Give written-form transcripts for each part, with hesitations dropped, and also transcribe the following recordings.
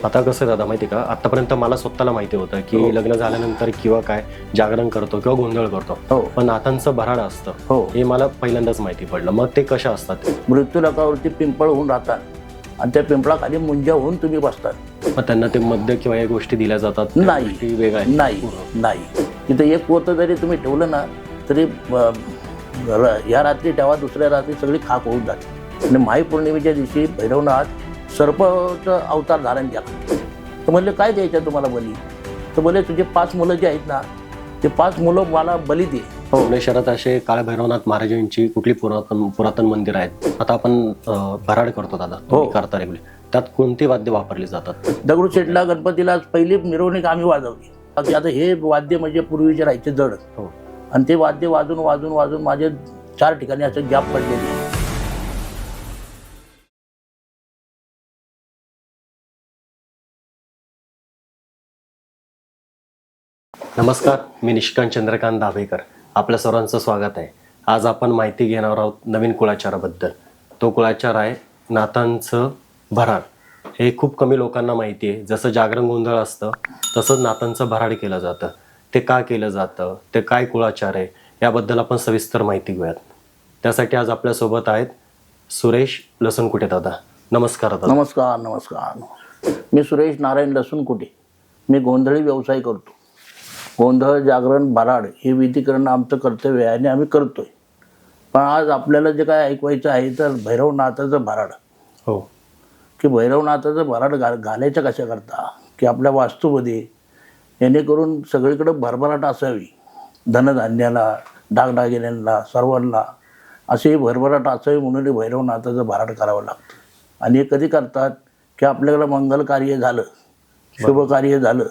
आता कसं आहे दादा माहिती का, आतापर्यंत मला स्वतःला माहिती होतं की लग्न झाल्यानंतर किंवा काय जागरण करतो किंवा गोंधळ करतो, पण नातांचं भराड असतं हे मला पहिल्यांदाच माहिती पडलं. मग ते कशा असतात? मृत्यूलोकावरती पिंपळ होऊन राहतात आणि त्या पिंपळाखाली मुंज्या होऊन तुम्ही बसतात. मग त्यांना ते मद्य किंवा या गोष्टी दिल्या जातात? नाही वेगळ्या नाही नाही. तिथं एक पोतं जरी तुम्ही ठेवलं ना तरी या रात्री ठेवा, दुसऱ्या रात्री सगळी खाक होऊन जाते. आणि माही पौर्णिमेच्या दिवशी भैरवनाथ सर्पचं अवतार धारण केला. तर म्हणले काय द्यायचं तुम्हाला बली? तर बोले तुझे 5 मुलं जे आहेत ना ते 5 मुलं मला बली दे. पुणे शहरात असे काळ भैरवनाथ महाराजांची कुठली पुरातन मंदिर आहेत? आता आपण भराड करतो दादा, करता रेगुलर, त्यात कोणती वाद्य वापरली जातात? दगडूशेठला गणपतीला पहिली मिरवणूक आम्ही वाजवली. आता हे वाद्य म्हणजे पूर्वीचे राहायचे जड, आणि ते वाद्य वाजून वाजून वाजून माझे 4 ठिकाणी असं गॅप पडलेले. नमस्कार, मी निष्कांत चंद्रकांत दाभेकर. आपल्या सर्वांचं स्वागत आहे. आज आपण माहिती घेणार आहोत नवीन कुळाचाराबद्दल. तो कुळाचार आहे नातांचं भराड. हे खूप कमी लोकांना माहिती आहे. जसं जागरण गोंधळ असतं तसंच नातांचं भराड केलं जातं. ते का केलं जातं, ते काय कुळाचार आहे, याबद्दल आपण सविस्तर माहिती घेऊयात. त्यासाठी आज आपल्यासोबत आहेत सुरेश लसूणकुटे दादा. नमस्कार दादा. नमस्कार नमस्कार. मी सुरेश नारायण लसूणकुटे. मी गोंधळी व्यवसाय करतो. गोंधळ, जागरण, भराड हे विधी करणं आमचं कर्तव्य आहे आणि आम्ही करतोय. पण आज आपल्याला जे काय ऐकवायचं आहे तर भैरवनाथाचं भराड. हो, की भैरवनाथाचं भराड घालायचं कशा करता की आपल्या वास्तूमध्ये, जेणेकरून सगळीकडं भरभराट असावी, धनधान्याला, डागडागिन्यांना, सर्वांना असे भरभराट असावी म्हणून भैरवनाथाचं भराड करावं लागतं. आणि हे कधी करतात की आपल्याकडं मंगल कार्य झालं, शुभ कार्य झालं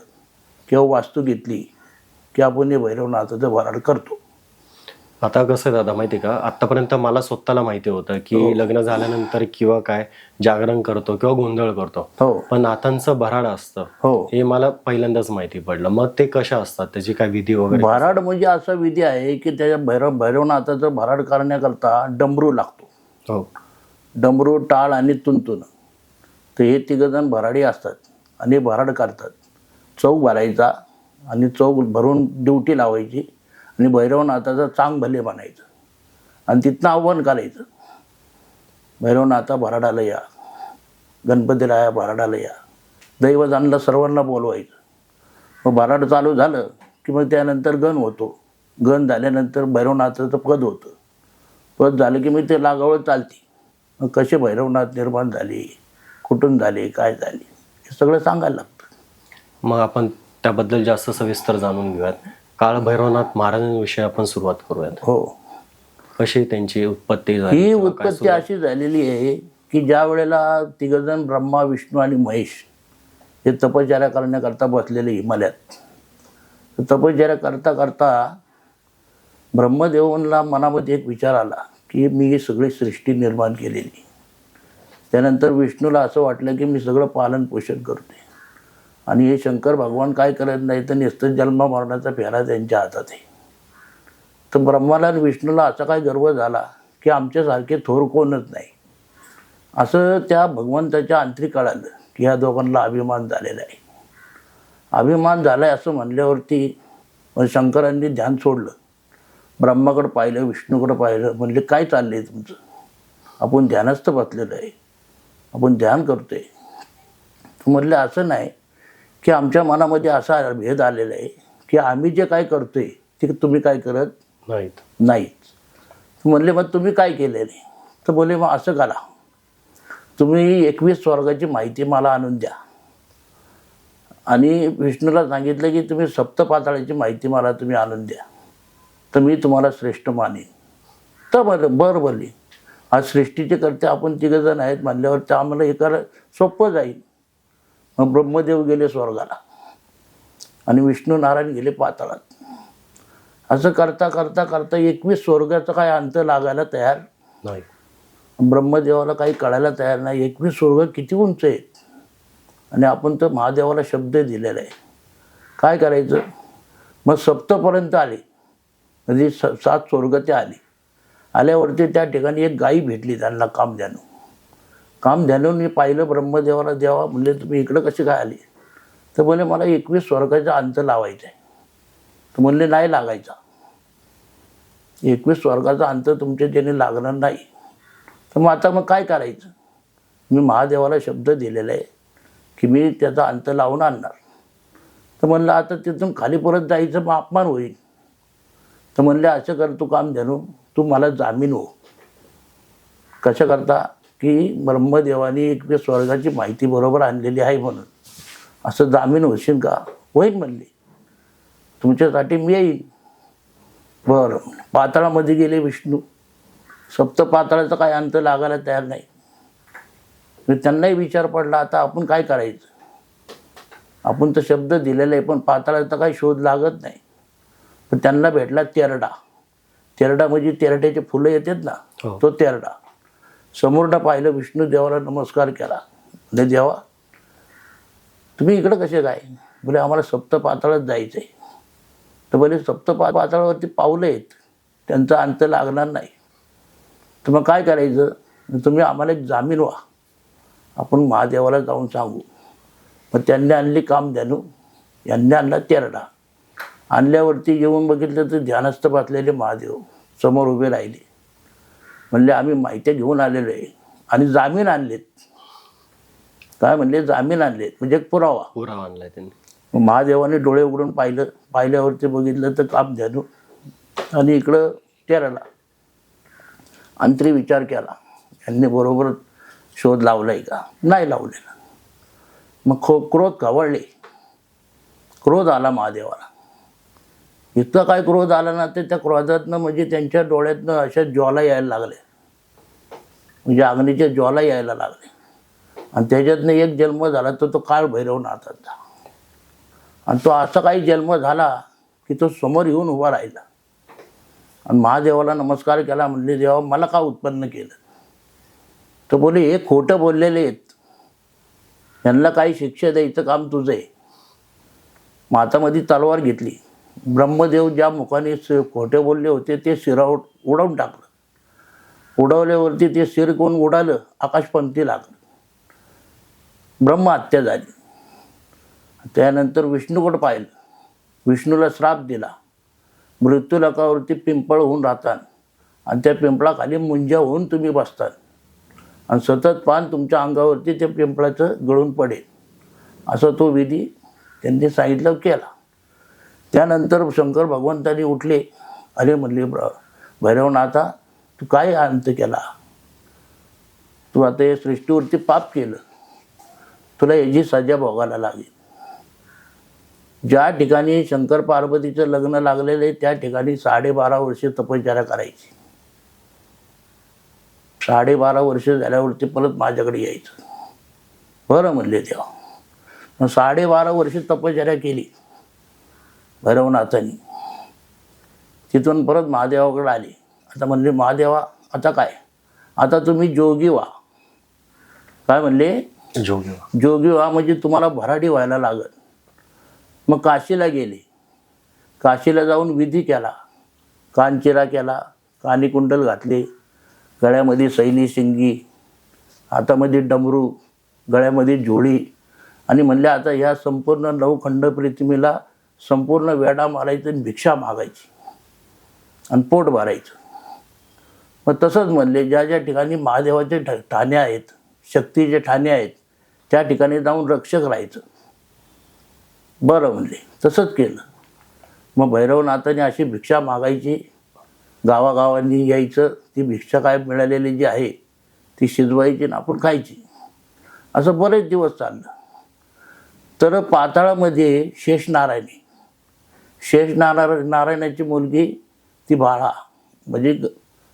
किंवा वास्तू घेतली की आपण हे भैरवनाथाचं भराड करतो. आता कसं आहे दादा माहिती का, आतापर्यंत मला स्वतःला माहिती होतं की लग्न झाल्यानंतर किंवा काय जागरण करतो किंवा गोंधळ करतो, पण नातांचं भराड असतं हे मला पहिल्यांदाच माहिती पडलं. मग ते कशा असतात, त्याची काय विधी वगैरे? भराड म्हणजे असा विधी आहे की त्याच्या भैरवनाथाचं भराड करण्याकरता डमरू लागतो. डमरू, टाळ आणि तुंतुन, तर हे 3 जण भराडी असतात आणि भराड करतात. चौक भरायचा आणि चौक भरून ड्युटी लावायची आणि भैरवनाथाचं चांग भले म्हणायचं आणि तिथनं आव्हान करायचं, भैरवनाथा भराडाला या, गणपतीराया भराडाला या. दैवजांना सर्वांना बोलवायचं. मग भराड चालू झालं की मग त्यानंतर गण होतो. गण झाल्यानंतर भैरवनाथाचं पद होतं. पद झालं की मग ते लागावळ चालते. मग कसे भैरवनाथ निर्माण झाले, कुठून झाले, काय झाले, हे सगळं सांगायला लागतं. मग आपण त्याबद्दल जास्त सविस्तर जाणून घेऊयात. काळ भैरवनाथ महाराजांविषयी आपण सुरुवात करूयात. कशी त्यांची उत्पत्ती झाली? ही उत्पत्ती अशी झालेली आहे की ज्या वेळेला 3 जण ब्रह्मा, विष्णू आणि महेश हे तपश्चर्या करण्याकरता बसलेले हिमालयात, तपश्चर्या करता करता ब्रह्मदेवांना मनामध्ये एक विचार आला की मी ही सगळी सृष्टी निर्माण केलेली. त्यानंतर विष्णूला असं वाटलं की मी सगळं पालन पोषण करते आणि हे शंकर भगवान काय करत नाही तर नुसतं जन्म मरणाचा फेरा त्यांच्या हातात आहे. तर ब्रह्माला आणि विष्णूला असा काय गर्व झाला की आमच्यासारखे थोर कोणच नाही, असं त्या भगवंताच्या अंतरी कळालं की ह्या दोघांना अभिमान झालेला आहे. अभिमान झाला आहे असं म्हणल्यावरती मग शंकरांनी ध्यान सोडलं. ब्रह्माकडं पाहिलं, विष्णूकडं पाहिलं, म्हणले काय चाललं आहे तुमचं? आपण ध्यानस्थ बसलेलं आहे, आपण ध्यान करतोय. म्हणलं असं नाही की आमच्या मनामध्ये असा भेद आलेला आहे की आम्ही जे काय करतोय ते तुम्ही काय करत नाहीत. म्हणले मग तुम्ही काय केलेलं आहे? तर बोले मग असं करा, तुम्ही 21 स्वर्गाची माहिती मला आणून द्या. आणि विष्णूला सांगितलं की तुम्ही 7 पाताळाची माहिती मला तुम्ही आणून द्या, तर मी तुम्हाला श्रेष्ठ मानेन. तर बरं बोलली, आज सृष्टीचे करते आपण 3 जण आहेत म्हणल्यावर तर आम्हाला हे सोपं जाईल. मग ब्रह्मदेव गेले स्वर्गाला आणि विष्णू नारायण गेले पाताळात. असं करता करता करता 21 स्वर्गाचा काय अंत लागायला तयार नाही. ब्रह्मदेवाला काही कळायला तयार नाही 21 स्वर्ग किती उंच आहेत. आणि आपण तर महादेवाला शब्द दिलेला आहे, काय करायचं? मग 7पर्यंत आले, म्हणजे 7 स्वर्ग ते आले. आल्यावरती त्या ठिकाणी एक गाई भेटली त्यांना कामधेनू. काम ध्यानून मी पाहिलं ब्रह्मदेवाला. देवा म्हणले तुम्ही इकडं कसे काय आले? तर बोले मला 21 स्वर्गाचा अंत लावायचा आहे. तर म्हणले नाही लागायचा, 21 स्वर्गाचा अंत तुमच्या ज्याने लागणार नाही. तर मग आता काय करायचं? मी महादेवाला शब्द दिलेला आहे की मी त्याचा अंत लावून आणणार. तर म्हणलं आता तिथून खाली परत जायचं मग अपमान होईल. तर म्हणले असं कर तू काम ध्यानू, तू मला जामीन हो. कसं करता की ब्रह्मदेवाने 21 स्वर्गाची माहिती बरोबर आणलेली आहे म्हणून असं जामीन होशील का? होईल म्हणले, तुमच्यासाठी मी येईन. बरं. पाताळामध्ये गेले विष्णू. सप्त पाताळाचा काय अंत लागायला तयार नाही. मी त्यांनाही विचार पडला आता आपण काय करायचं? आपण तर शब्द दिलेला आहे पण पाताळाचा काही शोध लागत नाही. पण त्यांना भेटला तेरडा. तेरडा म्हणजे तेरड्याचे फुलं येतात ना, तो तेरडा. समोरनं पाहिलं, विष्णू देवाला नमस्कार केला. म्हणजे देवा तुम्ही इकडं कसे काय? बोले आम्हाला सप्त पाताळात जायचं आहे. तर बोले सप्त पाताळावरती पावलं आहेत, त्यांचा अंत लागणार नाही. तर मग काय करायचं? तुम्ही आम्हाला एक जामीन व्हा, आपण महादेवाला जाऊन सांगू. मग त्यांनी आणली काम ध्यानू, यांनी आणला तेरडा. आणल्यावरती येऊन बघितलं तर ध्यानस्थ बसलेले महादेव समोर उभे राहिले. म्हणले आम्ही माहिती घेऊन आलेलो आहे आणि जामीन आणलेत. काय म्हणले? जामीन आणलेत म्हणजे एक पुरावा आणलाय त्यांनी. मग महादेवाने डोळे उघडून पाहिलं. पाहिल्यावरती बघितलं तर काम ध्यानू आणि इकडं तेरडा. अंतरी विचार केला, यांनी बरोबर शोध लावलाय का? नाही लावलेला. मग क्रोध खवळले. क्रोध आला महादेवाला. इतका काय क्रोध आला ना, तर त्या क्रोधातनं म्हणजे त्यांच्या डोळ्यातनं अशा ज्वाला यायला लागल्या, म्हणजे अग्नीच्या ज्वाला यायला लागल्या. आणि त्याच्यातनं एक जन्म झाला तर तो काळ भैरवनाथाचा. आणि तो असा काही जन्म झाला की तो समोर येऊन उभा राहिला आणि महादेवाला नमस्कार केला. म्हणले देवा मला का उत्पन्न केलं? तर बोले हे खोटं बोललेले आहेत, यांना काही शिक्षा द्यायचं काम तुझं आहे. मग हातामध्ये तलवार घेतली. ब्रह्मदेव ज्या मुखाने खोटे बोलले होते ते शिरावर उडवून टाकलं. उडवल्यावरती ते शिर कोण उडालं, आकाशपंथी लागलं. ब्रह्महत्या झाली. त्यानंतर विष्णूकडे पाहिलं. विष्णूला श्राप दिला, मृत्यूलोकावरती पिंपळ होऊन राहतात आणि त्या पिंपळाखाली मुंज्या होऊन तुम्ही बसतात आणि सतत पान तुमच्या अंगावरती त्या पिंपळाचं गळून पडेल. असं तो विधी त्यांनी सांगितलं, केला. त्यानंतर शंकर भगवंतांनी उठले. अरे म्हणले भैरवनाथा तू काय अंत केला? तू आता या सृष्टीवरती पाप केलं, तुला याची सजा भोगायला लागेल. ज्या ठिकाणी शंकर पार्वतीचं लग्न लागलेलं आहे त्या ठिकाणी 12.5 वर्षे तपश्चर्या करायची. 12.5 वर्ष झाल्यावरती परत माझ्याकडे यायचं. बरं म्हणले तेव्हा. मग 12.5 वर्ष तपश्चर्या केली भैरवनाथांनी. तिथून परत महादेवाकडे आले. आता म्हणले महादेवा आता काय? आता तुम्ही जोगी व्हा. काय म्हणले? जोगी व्हा म्हणजे तुम्हाला भराडी व्हायला लागल. मग काशीला गेले. काशीला जाऊन विधी केला, कानचिरा केला, कानी कुंडल घातले, गळ्यामध्ये सैली शिंगी, हातामध्ये डमरू, गळ्यामध्ये झोळी. आणि म्हणले आता ह्या संपूर्ण 9 खंड प्रतिमेला संपूर्ण वेढा मारायचं आणि भिक्षा मागायची आणि पोट भरायचं. मग तसंच म्हणले ज्या ज्या ठिकाणी महादेवाचे ठाणे आहेत, शक्तीचे ठाणे आहेत, त्या ठिकाणी जाऊन रक्षक राहायचं. बरं म्हणले, तसंच केलं. मग भैरवनाथाने अशी भिक्षा मागायची, गावागावांनी यायचं, ती भिक्षा काय मिळालेली जी आहे ती शिजवायची आणि आपण खायची. असं बरेच दिवस चाललं. तर पाताळामध्ये नारायणाची मुलगी ती बाळा, म्हणजे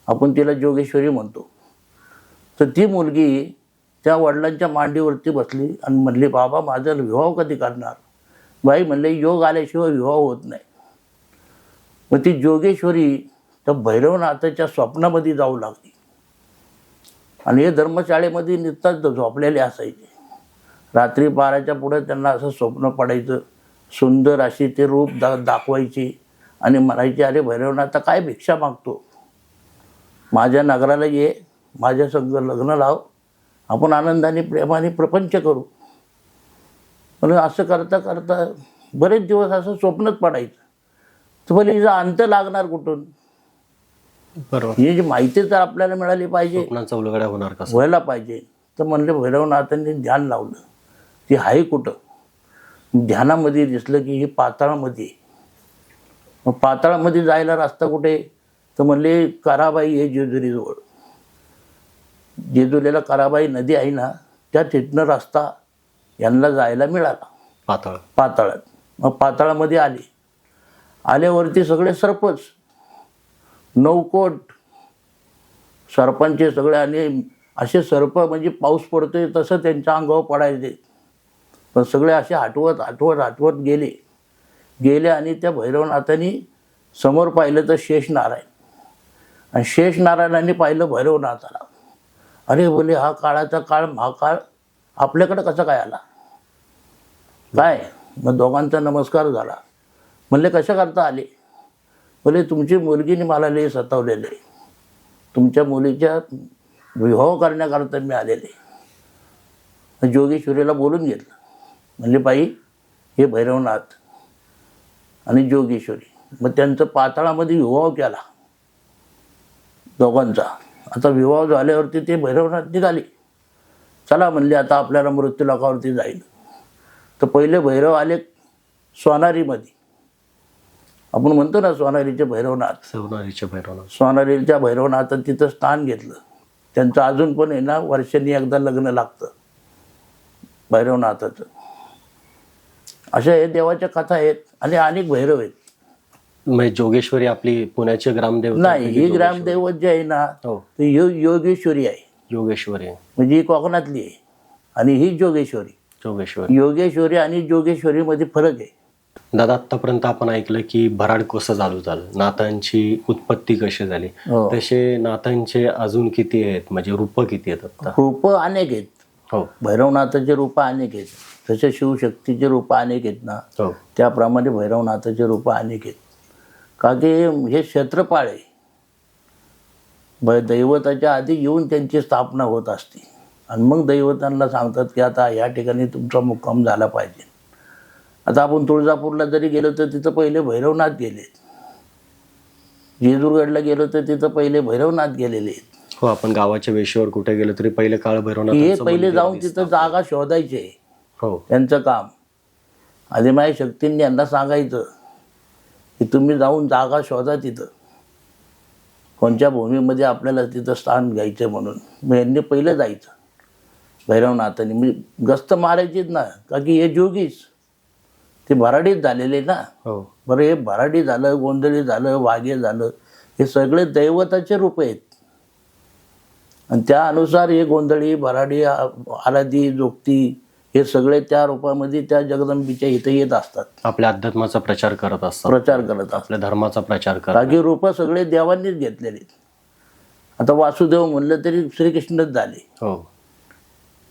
आपण तिला जोगेश्वरी म्हणतो. तर ती मुलगी त्या वडिलांच्या मांडीवरती बसली आणि म्हणली बाबा माझा विवाह कधी करणार? बाई म्हणले योग आल्याशिवाय विवाह होत नाही. मग ती जोगेश्वरी त्या भैरवनाथाच्या स्वप्नामध्ये जाऊ लागली. आणि हे धर्मशाळेमध्ये नित्ताच झोपलेले असायचे. रात्री 12च्या पुढे त्यांना असं स्वप्न पडायचं. सुंदर अशी ते रूप दाखवायची आणि म्हणायचे अरे भैरवनाथा काय भिक्षा मागतो? माझ्या नगराला ये, माझ्या संग लग्न लाव आपण आनंदाने प्रेमाने प्रपंच करू. म्हणून असं करता करता बरेच दिवस असं स्वप्नच पडायचं. तर मला हिचा अंत लागणार कुठून? बरोबर. ही जी माहिती तर आपल्याला मिळाली पाहिजे, स्वप्नांचा उलगडा होणार कसं? व्हायला पाहिजे. तर म्हणले भैरवनाथांनी ध्यान लावलं. ती आहे कुठं? ध्यानामध्ये दिसलं की ही पाताळामध्ये आहे. मग पाताळामध्ये जायला रस्ता कुठे? तर म्हणले काराबाई हे जेजुरीजवळ. जेजुरीला काराबाई नदी आहे ना, त्या तिथनं रस्ता यांना जायला मिळाला पाताळ. पाताळात. मग पाताळामध्ये आले. आल्यावरती सगळे सरपंच, नौकोट सरपंच सगळे, आणि असे सर्प म्हणजे पाऊस पडतोय तसं त्यांच्या अंगावर पडायचे. पण सगळे असे आठवत आठवत आठवत गेले आणि त्या भैरवनाथांनी समोर पाहिलं तर शेषनारायण. आणि शेषनारायणांनी पाहिलं भैरवनाथाला. अरे बोले, हा काळाचा काळ महाकाळ आपल्याकडं कसा काय आला काय? मग दोघांचा नमस्कार झाला. म्हणले कशा करता आले? बोले तुमची मुलगीने मला लय सतावलेलं आहे. तुमच्या मुलीच्या विवाह करण्याकरता मी आलेले. जोगेश्वरीला बोलून घेतलं. म्हणले बाई, हे भैरवनाथ आणि जोगेश्वरी. मग त्यांचं पाताळामध्ये विवाह केला दोघांचा. आता विवाह झाल्यावरती ते भैरवनाथ निघाले. चला म्हणले आता आपल्याला मृत्यू लोकावरती जाईल. तर पहिले भैरव आले सोनारीमध्ये. आपण म्हणतो ना सोनारीचे भैरवनाथ. सोनारीचे भैरवनाथ. सोनारीच्या भैरवनाथात तिथं स्थान घेतलं. त्यांचं अजून पण आहे ना, वर्षांनी एकदा लग्न लागतं भैरवनाथाचं. अशा हे देवाच्या कथा आहेत आणि अनेक भैरव आहेत. म्हणजे जोगेश्वरी आपली पुण्याची ग्रामदेव नाही, ही ग्रामदैवत जी आहे ना, हो, ती योगेश्वरी आहे. योगेश्वरी. म्हणजे ही कोकणातली आहे. आणि ही जोगेश्वरी. जोगेश्वरी. योगेश्वरी आणि जोगेश्वरीमध्ये फरक आहे. दादा, आतापर्यंत आपण ऐकलं की भराड कसं चालू झालं, नाथांची उत्पत्ती कशी झाली. हो. तसे नाथांचे अजून किती आहेत, म्हणजे रूप किती आहेत आता? रूप अनेक आहेत. हो, भैरवनाथाचे रूप अनेक आहेत. तसे शिवशक्तीचे रूप अनेक आहेत ना, हो, त्याप्रमाणे भैरवनाथाचे रूप अनेक आहेत. का की हे क्षेत्रपाळ आहे. दैवताच्या आधी येऊन त्यांची स्थापना होत असते आणि मग दैवतांना सांगतात की आता या ठिकाणी तुमचा मुक्काम झाला पाहिजे. आता आपण तुळजापूरला जरी गेलो तर तिथं पहिले भैरवनाथ गेलेत. जेजुरगडला गेलो तर तिथं पहिले भैरवनाथ गेलेले आहेत. हो. आपण गावाच्या वेशीवर कुठे गेलो तरी पहिले काळ भैरवनाथ. हे पहिले जाऊन तिथं जागा शोधायचे. हो, त्यांचं काम. आदिमाय शक्तींनी यांना सांगायचं की तुम्ही जाऊन जागा शोधा तिथं, कोणत्या भूमीमध्ये आपल्याला तिथं स्थान घ्यायचं म्हणून. मग यांनी पहिलं जायचं भैरवनाथांनी. म्हणजे गस्त मारायचीच ना, का की हे जोगीच ते भराडीत झालेले ना. हो. बरं, हे भराडी झालं, गोंधळी झालं, वाघे झालं, हे सगळे दैवताचे रूप आहेत. आणि त्यानुसार हे गोंधळी, भराडी, आराधी, जोगती हे सगळे त्या रूपामध्ये त्या जगदंबीच्या इथे येत असतात. आपल्या अध्यात्माचा प्रचार करत असतात, प्रचार करत असतात. आपल्या धर्माचा प्रचार करत. बाकी रूप सगळे देवांनीच घेतलेले. आता वासुदेव म्हणलं तरी श्रीकृष्णच झाले. हो,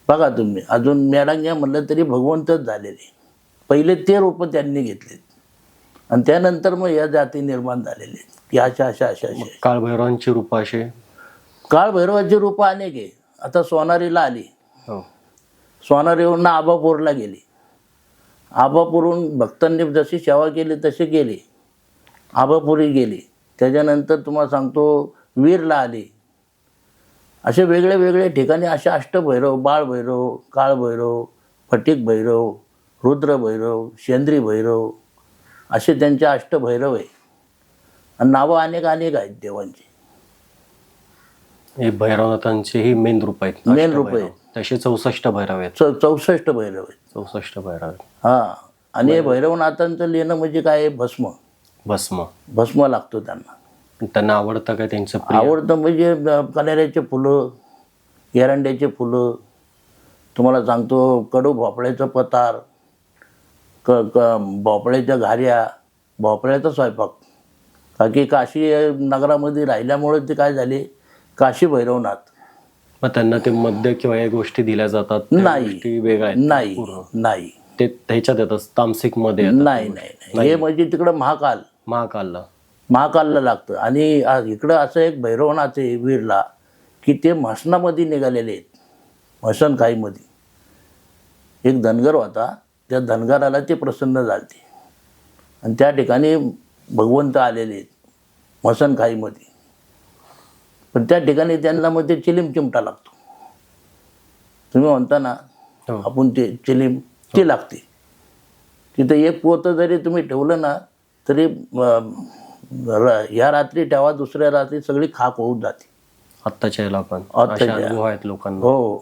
बघा तुम्ही. अजून मेडांग्या म्हणलं तरी भगवंतच झालेले. पहिले ते रूप त्यांनी घेतले आणि त्यानंतर मग या जाती निर्माण झालेले की अशा अशा अशा अशा. काळ भैरवांची रूप असे. काळ भैरवाची रूप अनेक आहे. आता सोनारीला आली. हो, सोनारीवरून आबापूरला गेली. आबापूरहून भक्तांनी जशी सेवा केली तसे गेले, आबापुरी गेली. त्याच्यानंतर तुम्हाला सांगतो वीरला आली. असे वेगळे वेगळे ठिकाणी असे अष्टभैरव, बाळभैरव, काळभैरव, फटिक भैरव, रुद्रभैरव, शेंद्री भैरव, असे त्यांचे अष्टभैरव आहे. आणि नावं अनेक अनेक आहेत देवांची. हे भैरवनाथांचे ही मेन रूप आहेत. मेन रूप आहे. तसे 64 भैरव आहेत. 64 भैरव आहेत. 64 भैरव आहेत. हां. आणि हे भैरवनाथांचं लेणं म्हणजे काय आहे? भस्म. भस्म. भस्म लागतो त्यांना. त्यांना आवडतं काय त्यांचं प्रिय? आवडतं म्हणजे कण्हेऱ्याचे फुलं, एरंड्याचे फुलं, तुम्हाला सांगतो कडू भोपळ्याचं पतार, भोपळ्याच्या घाऱ्या, भोपळ्याचा स्वयंपाक. का की काशी नगरामध्ये राहिल्यामुळे ते काय झाले, काशी भैरवनाथ. मग त्यांना ते मद्य किंवा या गोष्टी दिल्या जातात? त्या नाही. गोष्टी वेगळ्या आहेत नाही पूर्ण? नाही ते त्याच्यात येतात, तामसिक मध्ये येतात. नाही नाही. हे म्हणजे तिकडं महाकाल, महाकालला लागतं. आणि इकडं असं एक भैरवनाथ आहे वीरला, की ते म्हसनामध्ये निघालेले आहेत. मसनखाईमध्ये एक धनगर होता. त्या धनगराला ते प्रसन्न झालते आणि त्या ठिकाणी भगवंत आलेले आहेत मसनखाईमध्ये. पण त्या ठिकाणी त्यांना मग ते चिलीम चिमटा लागतो. तुम्ही म्हणता ना हो. आपण ते चिलीम ती लागते. तिथं एक पोतं जरी तुम्ही ठेवलं ना तरी या रात्री ठेवा, दुसऱ्या रात्री सगळी खाक होऊन जाते. आत्ताच्या याला पण आत्ताच्या असे अनुभव आहेत लोकांना. हो.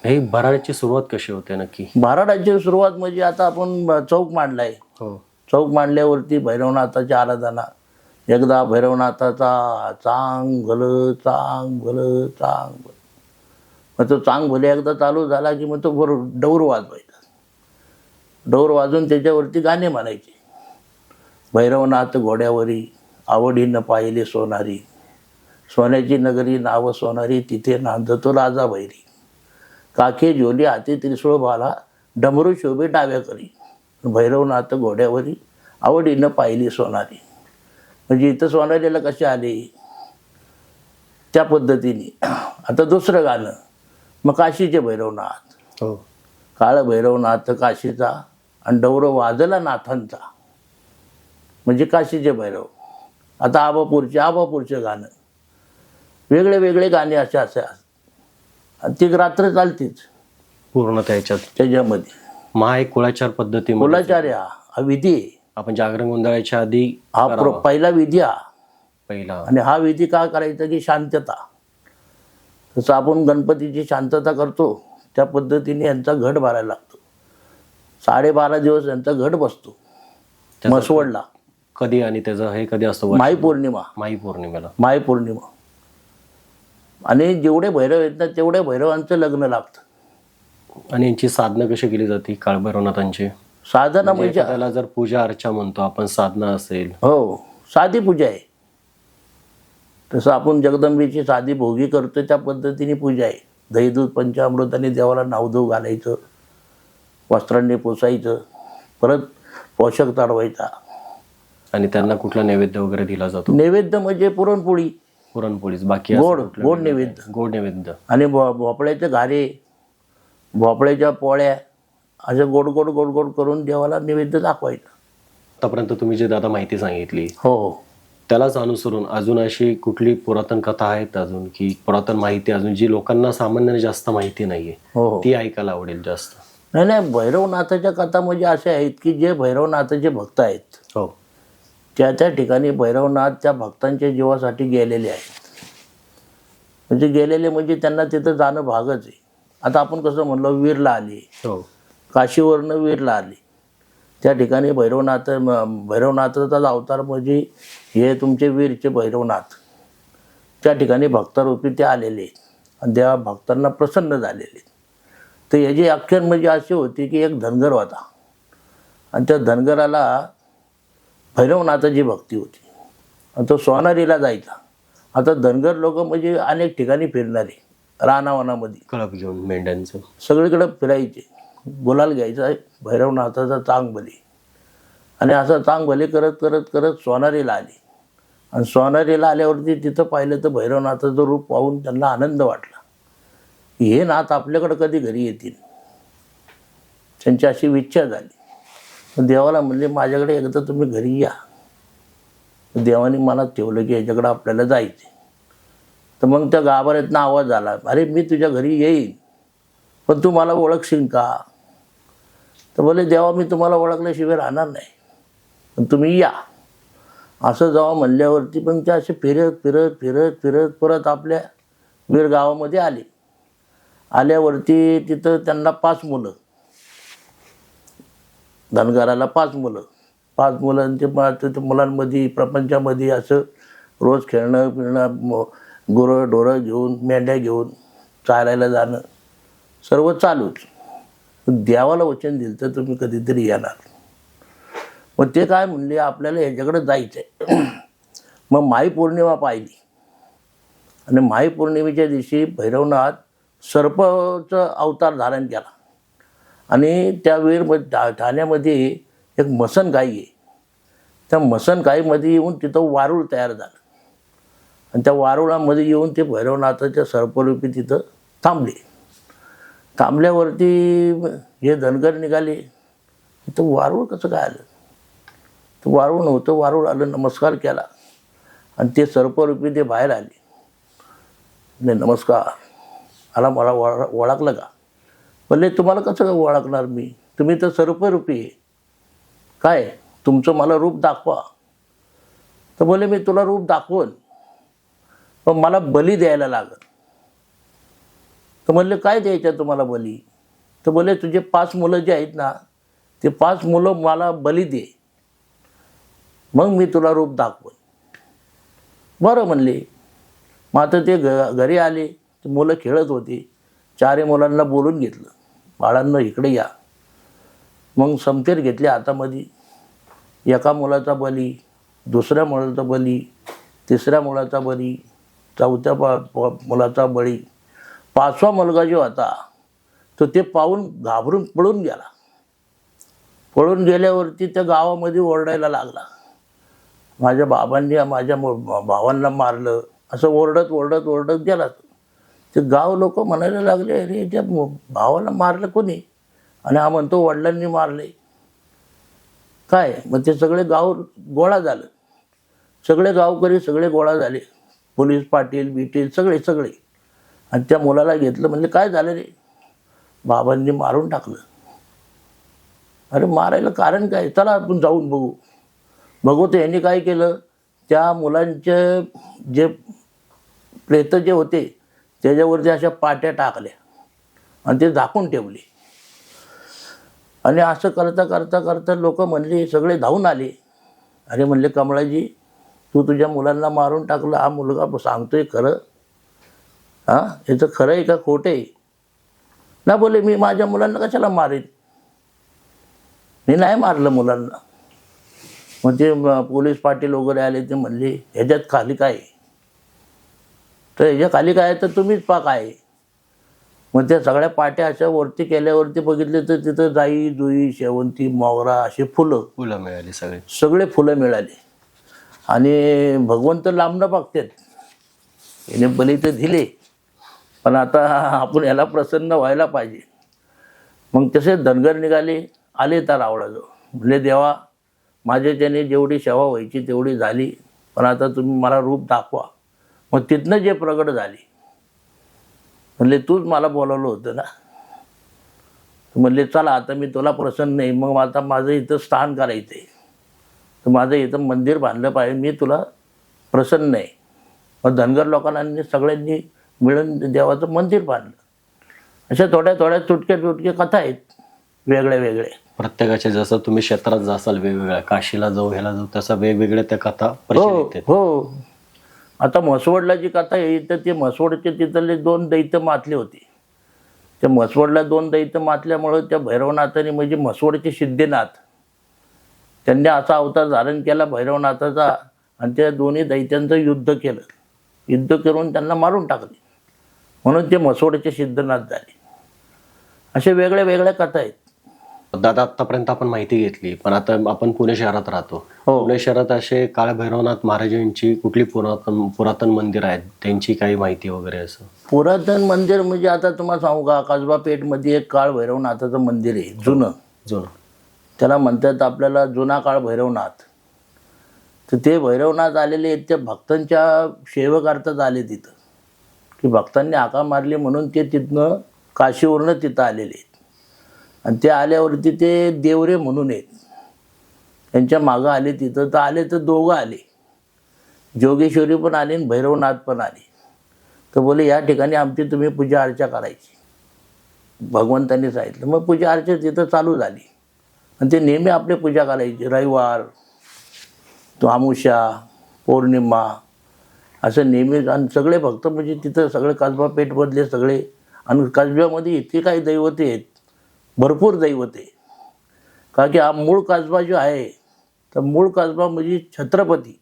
हे भराडची सुरुवात कशी होते नक्की? भराडाची सुरुवात म्हणजे आता आपण चौक मांडलाय. हो. चौक मांडल्यावरती भैरवनाथाची आराधना. एकदा भैरवनाथाचा चांग भलं चांग भलं चांग भलं, मग तो चांग भले एकदा चालू झाला की मग तो बरोबर डौर वाजवायचा. डौर वाजून त्याच्यावरती गाणे म्हणायचे. भैरवनाथ घोड्यावरी आवडीनं पाहिले सोनारी, सोन्याची नगरी नाव सोनारी, तिथे नांदतो राजा भैरी, काखे झोली हाती त्रिशूळ भाला, डमरू शोभे डाव्या करी, भैरवनाथ घोड्यावरी आवडीनं पाहिली सोनारी. म्हणजे इथं सोनारीला कसे आले त्या पद्धतीने. आता दुसरं गाणं मग काशीचे भैरवनाथ. हो. काळ भैरवनाथ काशीचा आणि डौर वाजला नाथांचा, म्हणजे काशीचे भैरव. आता आबापूरचे गाणं, वेगळे वेगळे गाणे असे आणि ती रात्र चालतीच पूर्ण त्याच्यामध्ये. महा एक कुळाचार पद्धती कुलाचार्य हा विधी आहे. आपण जागरण गोंधळाच्या आधी हा करावा. पहिला विधी हा. पहिला आणि हा विधी का करायचा की शांतता. तसं आपण गणपतीची शांतता करतो त्या पद्धतीने यांचा घट भरायला लागतो. 12.5 दिवस यांचा घट बसतो त्याचा मसवडला. कधी आणि त्याचं हे कधी असतं? माई पौर्णिमा. माई पौर्णिमेला. माई पौर्णिमा. आणि जेवढे भैरव आहेत ना तेवढ्या भैरवांचं लग्न लागतं. आणि यांची साधना कशी केली जाते काळभैरवनाथांची? साधना म्हणजे म्हणजे त्याला जर पूजा अर्चा म्हणतो आपण, साधना असेल. हो, साधी पूजा आहे. तसं आपण जगदंबेची साधी भोगी करतो त्या पद्धतीने पूजा आहे. दही दूध पंचामृताने देवाला नावधूव घालायचं, वस्त्रांनी पुसायचं, परत पोषक चढवायचा. आणि त्यांना कुठला नैवेद्य वगैरे दिला जातो? नैवेद्य म्हणजे पुरणपोळी, पुरणपोळीच. बाकी असं गोड कुठलं गोड नैवेद्य? नैवेद्य. गोड नैवेद्य. आणि भोपळ्याचे घारे, भोपळ्याच्या पोळ्या, असे गोड गोड गोड गोड करून देवाला नैवेद्य दाखवायचं. आतापर्यंत तुम्ही जे दादा माहिती सांगितली हो. त्यालाच अनुसरून अजून अशी कुठली पुरातन कथा आहेत अजून, की पुरातन माहिती अजून जी लोकांना सामान्याने जास्त माहिती नाहीये, हो. ती ऐकायला आवडेल जास्त? नाही, भैरवनाथाच्या कथा म्हणजे अशा आहेत की जे भैरवनाथाचे भक्त आहेत हो. त्या ठिकाणी भैरवनाथ त्या भक्तांच्या जीवासाठी गेलेले आहेत. म्हणजे त्यांना तिथं जाणं भागच आहे. आता आपण कसं म्हणलो वीरला आले, हो. काशीवरनं वीरला आले, त्या ठिकाणी भैरवनाथाचा अवतार म्हणजे हे तुमचे वीरचे भैरवनाथ त्या ठिकाणी भक्तारूपी ते आलेले आहेत आणि त्या भक्तांना प्रसन्न झालेले आहेत. तर याची अख्खर म्हणजे अशी होती की एक धनगर होता आणि त्या धनगराला भैरवनाथाची भक्ती होती आणि तो सोनारीला जायचा. आता धनगर लोक म्हणजे अनेक ठिकाणी फिरणारे, रानावनामध्ये कळप घेऊन मेंढ्यांचं सगळीकडे फिरायचे, गुलाल घ्यायचा भैरवनाथाचा चांग भले. आणि असं चांग भले करत करत करत सोनारीला आले. आणि सोनारीला आल्यावरती तिथं पाहिलं तर भैरवनाथाचं रूप पाहून त्यांना आनंद वाटला. हे नाथ आपल्याकडं कधी घरी येतील, त्यांची अशी इच्छा झाली. देवाला म्हणले माझ्याकडे एकदा तुम्ही घरी या. देवाने मनात ठेवलं की याच्याकडं आपल्याला जायचे. तर मग त्या गाभाऱ्यातनं आवाज आला, अरे मी तुझ्या घरी येईन पण तू मला ओळखशील का? तर बोले देवा मी तुम्हाला ओळखल्याशिवाय राहणार नाही, पण तुम्ही या. असं जेव्हा म्हणल्यावरती पण ते असे फिरत फिरत फिरत फिरत परत आपल्या वीर गावामध्ये आले. आल्यावरती तिथं त्यांना 5 मुलं, धनगराला 5 मुलं. 5 मुलांच्या मुलांमध्ये प्रपंचामध्ये असं रोज खेळणं फिरणं, गुरं ढोरं घेऊन मेंढ्या घेऊन चालायला जाणं सर्व चालूच. देवाला वचन दिलं तर तुम्ही कधीतरी येणार. मग ते काय म्हणले आपल्याला ह्याच्याकडे जायचं आहे. मग माई पौर्णिमा पाहिली आणि माई पौर्णिमेच्या दिवशी भैरवनाथ सर्पाचं अवतार धारण केला. आणि त्या ठाण्यामध्ये एक मसनगाई आहे, त्या मसनगाईमध्ये येऊन तिथं वारूळ तयार झालं आणि त्या वारुळामध्ये येऊन ते भैरवनाथाच्या सर्परूपी तिथं थांबल्यावरती हे धनगर निघाले. इथं वारूळ कसं काय आलं? तर वारूळ नव्हतं. वारूळ आलं, नमस्कार केला आणि ते सर्परूपी ते बाहेर आले. नाही नमस्कार आला, मला ओळखलं का? बोलले तुम्हाला कसं काय ओळखणार मी? तुम्ही तर सर्परूपी आहे. काय तुमचं मला रूप दाखवा. तर बोले मी तुला रूप दाखवून पण मला बली द्यायला लागल. तर म्हणले काय द्यायचं तुम्हाला बली? तर बोले तुझे 5 मुलं जे आहेत ना, ते 5 मुलं मला बली दे, मग मी तुला रूप दाखवून. बरं म्हणले. मग आता ते घरी आले. ते मुलं खेळत होते. 4 मुलांना बोलून घेतलं, बाळांना इकडे या. मग समतेर घेतले हातामध्ये. एका मुलाचा बली, दुसऱ्या मुलाचा बली, तिसऱ्या मुलाचा बली, चौथ्या मुलाचा बळी. 5वा मुलगा जो होता तो ते पाहून घाबरून पळून गेला. पळून गेल्यावरती त्या गावामध्ये ओरडायला लागला, माझ्या बाबांनी माझ्या भावांना मारलं, असं ओरडत ओरडत ओरडत गेला. ते गाव लोक म्हणायला लागले, अरे त्या भावाला मारलं कोणी? आणि हा म्हणतो वडिलांनी मारले. काय? मग ते सगळे गाव गोळा झालं. सगळे गावकरी सगळे गोळा झाले, पोलीस पाटील बिटील सगळे. आणि त्या मुलाला घेतलं. म्हणले काय झालं रे? बाबांनी मारून टाकलं. अरे मारायला कारण काय? चला आपण जाऊन बघू. तर यांनी काय केलं, त्या मुलांचे जे प्रेत जे होते त्याच्यावरती अशा पाट्या टाकल्या आणि ते झाकून ठेवले. आणि असं करता करता करता लोक म्हणले, सगळे धावून आले. अरे म्हणले कमळाजी, तू तुझ्या मुलांना मारून टाकलं, हा मुलगा सांगतोय खरं? हां, याचं खरं आहे का खोटं आहे? ना बोले मी माझ्या मुलांना कशाला मारेन, मी नाही मारलं मुलांना. मग ते पोलीस पाटील वगैरे आले. ते म्हणले ह्याच्यात खाली काय आहे? तर ह्याच्या खाली काय आहे तर तुम्हीच पा काय आहे. मग त्या सगळ्या पाट्या अशा वरती केल्यावरती बघितले तर तिथं जाई जुई शेवंती मोगरा असे फुलं मिळाली, सगळे फुलं मिळाली. आणि भगवंत लांबणं बघतात, याने बली तर दिले, पण आता आपण याला प्रसन्न व्हायला पाहिजे. मग तसे धनगर निघाले, आले त्या रावळाजवळ. म्हणले देवा, माझ्याच्याने जेवढी सेवा व्हायची तेवढी झाली, पण आता तुम्ही मला रूप दाखवा. मग तिथनं जे प्रगट झाले, म्हणले तूच मला बोलावलं होतं ना. म्हणले चला आता मी तुला प्रसन्न नाही, मग आता माझं इथं स्थान करायचं आहे, तर माझं इथं मंदिर बांधलं पाहिजे, मी तुला प्रसन्न आहे. मग धनगर लोकांनी सगळ्यांनी मिळून देवाचं मंदिर बांधलं. अशा थोड्या थोड्या तुटक्या कथा आहेत वेगळ्या. प्रत्येकाचे जसं तुम्ही क्षेत्रात जासाल वेगवेगळ्या, काशीला जाऊ ह्याला जाऊ, तसं वेगवेगळ्या त्या कथा प्रचलित आहेत. हो. आता म्हसवडला जी कथा आहे तर ते म्हसवडचे तिथले 2 दैत्य मातले होते. त्या म्हसवडला 2 दैत्य मातल्यामुळं त्या भैरवनाथाने, म्हणजे म्हसवडचे सिद्धनाथ, त्यांनी असा अवतार धारण केला भैरवनाथाचा आणि त्या दोन्ही दैत्यांचं युद्ध केलं. युद्ध करून त्यांना मारून टाकले, म्हणून ते म्हसवडचे सिद्धनाथ झाले. अशा वेगळ्या कथा आहेत. दादा, आतापर्यंत आपण माहिती घेतली, पण आता आपण पुणे शहरात राहतो. पुणे शहरात असे काळ भैरवनाथ महाराजांची कुठली पुरातन मंदिर आहेत, त्यांची काही माहिती वगैरे? असं पुरातन मंदिर म्हणजे आता तुम्हाला सांगू का, कसबा पेठमध्ये एक काळ भैरवनाथाचं मंदिर आहे, जुनं. त्याला म्हणतात आपल्याला जुना काळ भैरवनाथ. तर ते भैरवनाथ आलेले आहेत त्या भक्तांच्या सेवेकरताच आले तिथं, की भक्तांनी हाका मारली म्हणून ते तिथनं काशीवरनं तिथं आलेले आहेत. आणि ते आल्यावरती ते देवरे म्हणून आहेत, त्यांच्या मागं आले. तिथं तर आले तर 2 आले, जोगेश्वरी पण आले आणि भैरवनाथ पण आले. तर बोले या ठिकाणी आमची तुम्ही पूजा अर्चा करायची, भगवंतांनी सांगितलं. मग पूजा अर्चा तिथं चालू झाली आणि ते नेहमी आपली पूजा करायची. रविवार, तो अमावस्या, पौर्णिमा असं नेहमी. आणि सगळे भक्त म्हणजे तिथं सगळे कसबा पेठमधले सगळे. आणि कसब्यामध्ये इतके काही दैवते आहेत, भरपूर दैवते. का की हा मूळ कसबा जो आहे, तर मूळ कसबा म्हणजे छत्रपती.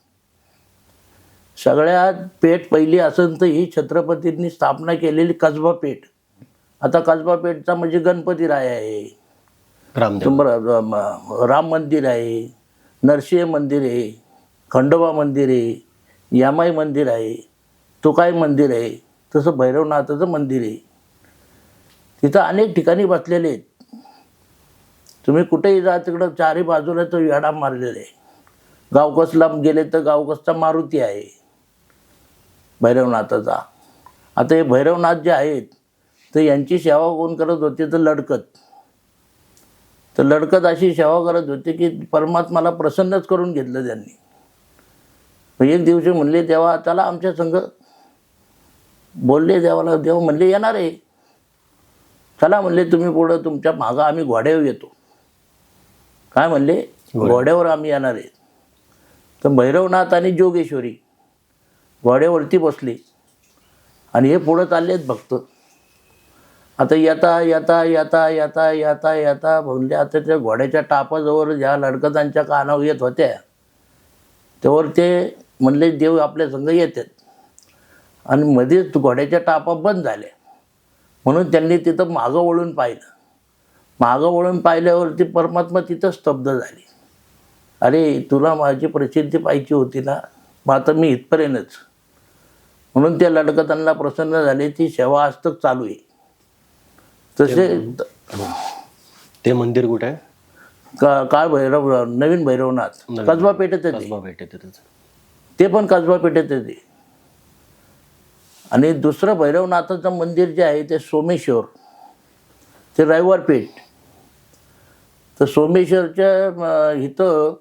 सगळ्यात पेठ पहिली असेल तर ही छत्रपतींनी स्थापना केलेली कसबा पेठ. आता कसबा पेठचा म्हणजे गणपती राय आहे, राम मंदिर आहे, नरसिंह मंदिर आहे, खंडोबा मंदिर आहे, यमाई मंदिर आहे, तुकाई मंदिर आहे, तसं भैरवनाथाचं मंदिर आहे. तिथं अनेक ठिकाणी बसलेले आहेत. तुम्ही कुठेही जा तिकडं चारी बाजूला तो वेढा मारलेला आहे. गावकसला गेले तर गावकसचा मारुती आहे भैरवनाथाचा. आता हे भैरवनाथ जे आहेत तर यांची सेवा कोण करत होते तर लडकत. तर लडकत अशी सेवा करत होते की परमात्माला प्रसन्नच करून घेतलं त्यांनी. मग एक दिवशी म्हणले देवा चला आमच्या संग. बोलले देवाला, देव म्हणले येणार आहे. चला म्हणले तुम्ही पुढं, तुमच्या मागं आम्ही घोड्यावर येतो. काय म्हणले? घोड्यावर आम्ही येणार आहे. तर भैरवनाथ आणि जोगेश्वरी घोड्यावरती बसले आणि हे पुढं चाललेत भक्त. आता येता येता येता येता येता येता म्हणले आता त्या घोड्याच्या टापाजवळ ज्या लडकतांच्या कानावर येत होत्या त्यावर ते म्हणले देव आपल्या संग येतात. आणि मध्येच घोड्याच्या टापा बंद झाल्या म्हणून त्यांनी तिथं मागं वळून पाहिलं. मागं वळून पाहिल्यावरती परमात्मा तिथं स्तब्ध झाली. अरे तुला माझी प्रसिद्धी पाहिजे होती ना, मग आता मी इथपर्यंतच. म्हणून त्या लडकतांना प्रसन्न झाले. ती सेवा आजतक चालू आहे. तसे ते मंदिर कुठे आहे? काळ भैरव, नवीन भैरवनाथ कसबा पेठेत येते. कसबा पेठेत येते. ते पण कसबा पेठेत येते. आणि दुसरं भैरवनाथाचं मंदिर जे आहे ते सोमेश्वर, ते रविवार पेठ. तर सोमेश्वरच्या इथं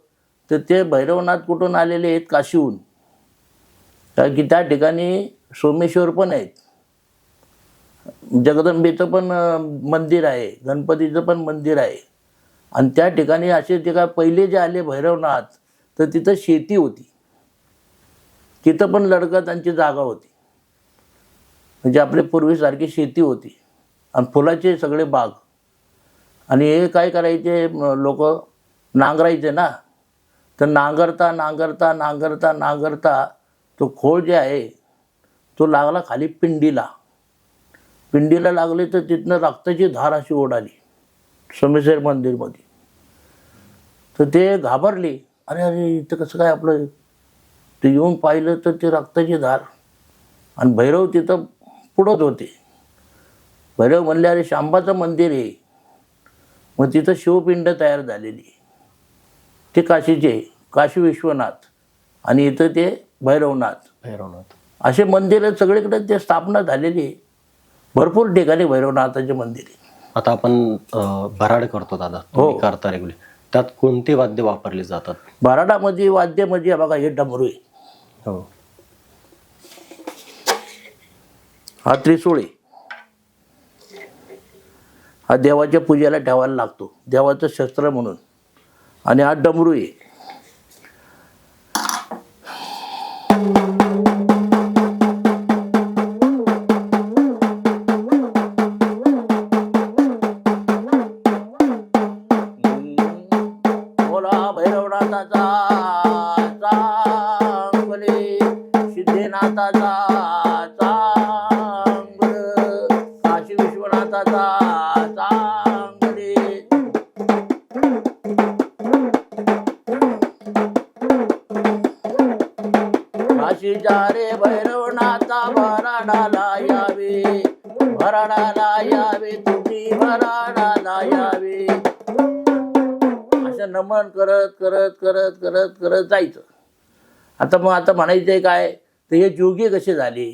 तर ते भैरवनाथ कुठून आलेले आहेत? काशीहून. कारण की त्या ठिकाणी सोमेश्वर पण आहेत. जगदंबेचं पण मंदिर आहे, गणपतीचं पण मंदिर आहे. आणि त्या ठिकाणी असे ते का पहिले जे आले भैरवनाथ तर तिथं शेती होती. तिथं पण लडकतांची जागा होती. म्हणजे आपले पूर्वीसारखी शेती होती आणि फुलाचे सगळे बाग. आणि हे काय करायचे लोक? नांगरायचे ना. तर नांगरता नांगरता नांगरता नांगरता तो खोळ जे आहे तो लागला खाली पिंडीला. पिंडीला लागले तर तिथनं रक्ताची धार अशी ओढाली सोमेश्वर मंदिरमध्ये. तर ते घाबरले. अरे अरे इथं कसं काय आपलं? ते येऊन पाहिलं तर ते रक्ताची धार. आणि भैरव तिथं पुढत होते. भैरव म्हणले अरे शांबाचं मंदिर आहे. मग तिथं शिवपिंड तयार झालेली. ते काशीचे काशी विश्वनाथ आणि इथं ते भैरवनाथ. भैरवनाथ असे मंदिरं सगळीकडे ते स्थापना झालेली. भरपूर ठिकाणी भैरवनाथाचे मंदिर आहे. आता आपण भराड करतो दादा, तुम्ही करता रेग्युलर. त्यात कोणती वाद्य वापरली जातात? भराडामध्ये वाद्य म्हणजे बघा हे डमरू आहे. हो. हा त्रिशूळ आहे. हा देवाच्या पूजेला ठेवायला लागतो, देवाचं शस्त्र म्हणून. आणि हा डमरू आहे. बोला भैरवनाथाचा चांगले, सिद्धनाथाचा चांगलं, काशी विश्वनाथाचा चांगले. काशीच्या रे भैरवनाथा भराडाला यावे, भराडाला यावे, तुम्ही भराडाला यावे. असं नमन करत करत करत करत करत जायचं. आता मग आता म्हणायचंय काय? तर हे जोगी कसे झाले?